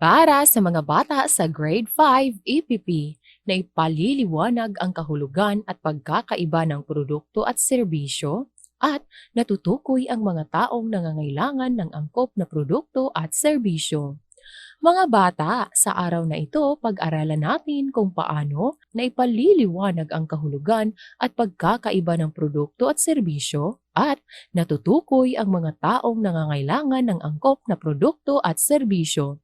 Para sa mga bata sa Grade 5 EPP na ipaliliwanag ang kahulugan at pagkakaiba ng produkto at serbisyo at natutukoy ang mga taong nangangailangan ng angkop na produkto at serbisyo. Mga bata, sa araw na ito, pag-aralan natin kung paano na ipaliliwanag ang kahulugan at pagkakaiba ng produkto at serbisyo at natutukoy ang mga taong nangangailangan ng angkop na produkto at serbisyo.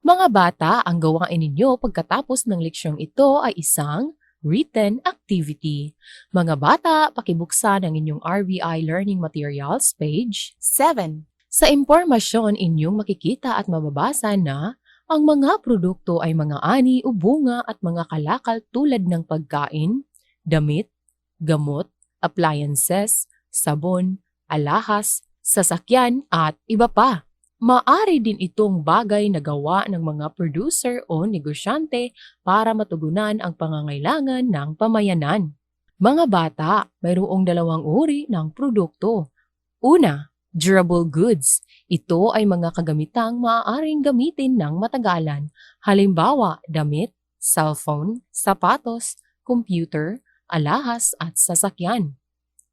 Mga bata, ang gawain ninyo pagkatapos ng leksyong ito ay isang written activity. Mga bata, pakibuksan ang inyong RVI Learning Materials page 7. Sa impormasyon inyong makikita at mababasa na ang mga produkto ay mga ani o bunga at mga kalakal tulad ng pagkain, damit, gamot, appliances, sabon, alahas, sasakyan at iba pa. Maari din itong bagay na gawa ng mga producer o negosyante para matugunan ang pangangailangan ng pamayanan. Mga bata, mayroong dalawang uri ng produkto. Una, durable goods. Ito ay mga kagamitang maaaring gamitin ng matagalan. Halimbawa, damit, cellphone, sapatos, computer, alahas at sasakyan.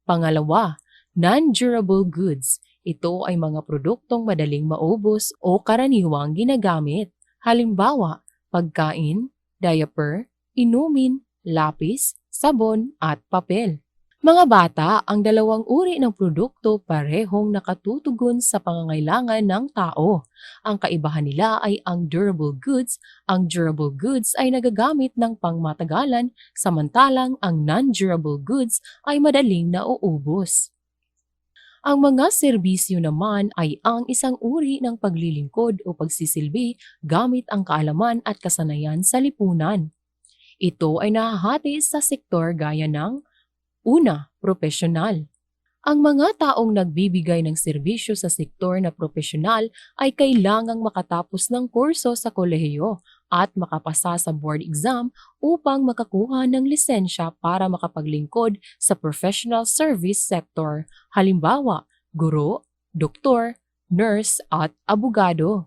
Pangalawa, non-durable goods. Ito ay mga produktong madaling maubos o karaniwang ginagamit. Halimbawa, pagkain, diaper, inumin, lapis, sabon at papel. Mga bata, ang dalawang uri ng produkto parehong nakatutugon sa pangangailangan ng tao. Ang kaibahan nila ay ang durable goods. Ang durable goods ay nagagamit ng pangmatagalan, samantalang ang non-durable goods ay madaling nauubos. Ang mga serbisyo naman ay ang isang uri ng paglilingkod o pagsisilbi gamit ang kaalaman at kasanayan sa lipunan. Ito ay nahahati sa sektor gaya ng una, propesyonal. Ang mga taong nagbibigay ng serbisyo sa sektor na propesyonal ay kailangang makatapos ng kurso sa kolehiyo at makapasa sa board exam upang makakuha ng lisensya para makapaglingkod sa professional service sector, halimbawa, guro, doktor, nurse at abogado.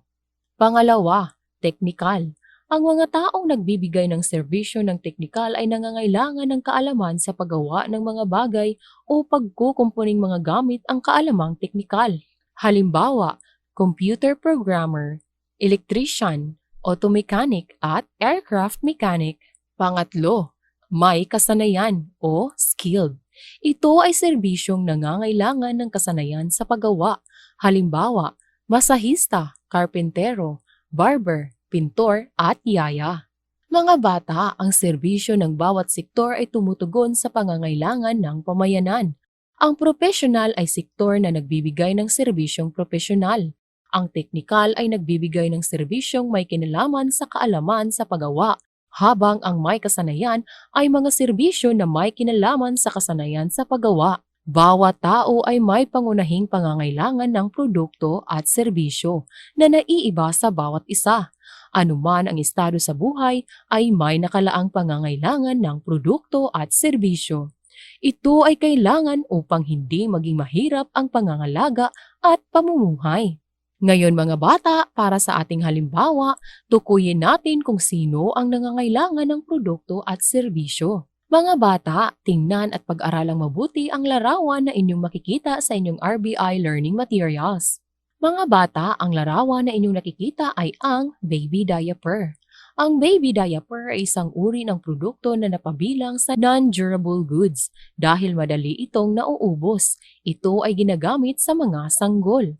Pangalawa, teknikal. Ang mga taong nagbibigay ng serbisyo ng teknikal ay nangangailangan ng kaalaman sa paggawa ng mga bagay o pagkukumpuning mga gamit ang kaalamang teknikal. Halimbawa, computer programmer, electrician, auto mechanic at aircraft mechanic. Pangatlo, may kasanayan o skilled. Ito ay serbisyong nangangailangan ng kasanayan sa paggawa. Halimbawa, masahista, karpentero, barber, pintor at yaya. Mga bata, ang serbisyo ng bawat sektor ay tumutugon sa pangangailangan ng pamayanan. Ang propesyonal ay sektor na nagbibigay ng serbisyong propesyonal. Ang teknikal ay nagbibigay ng serbisyong may kinalaman sa kaalaman sa paggawa, habang ang may kasanayan ay mga serbisyo na may kinalaman sa kasanayan sa paggawa. Bawat tao ay may pangunahing pangangailangan ng produkto at serbisyo na naiiba sa bawat isa. Anuman ang estado sa buhay ay may nakalaang pangangailangan ng produkto at serbisyo. Ito ay kailangan upang hindi maging mahirap ang pangangalaga at pamumuhay. Ngayon mga bata, para sa ating halimbawa, tukuyin natin kung sino ang nangangailangan ng produkto at serbisyo. Mga bata, tingnan at pag-aralang mabuti ang larawan na inyong makikita sa inyong RBI Learning Materials. Mga bata, ang larawan na inyong nakikita ay ang baby diaper. Ang baby diaper ay isang uri ng produkto na napabilang sa non-durable goods dahil madali itong nauubos. Ito ay ginagamit sa mga sanggol.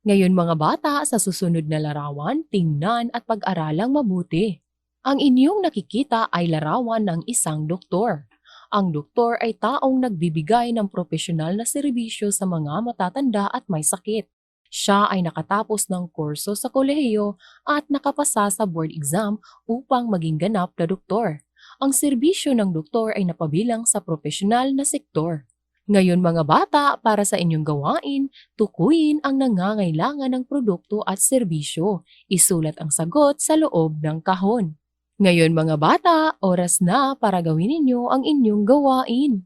Ngayon mga bata, sa susunod na larawan, tingnan at pag-aralang mabuti. Ang inyong nakikita ay larawan ng isang doktor. Ang doktor ay taong nagbibigay ng propesyonal na serbisyo sa mga matatanda at may sakit. Siya ay nakatapos ng kurso sa kolehiyo at nakapasa sa board exam upang maging ganap na doktor. Ang serbisyo ng doktor ay napabilang sa propesyonal na sektor. Ngayon mga bata, para sa inyong gawain, tukuyin ang nangangailangan ng produkto at serbisyo. Isulat ang sagot sa loob ng kahon. Ngayon mga bata, oras na para gawin ninyo ang inyong gawain.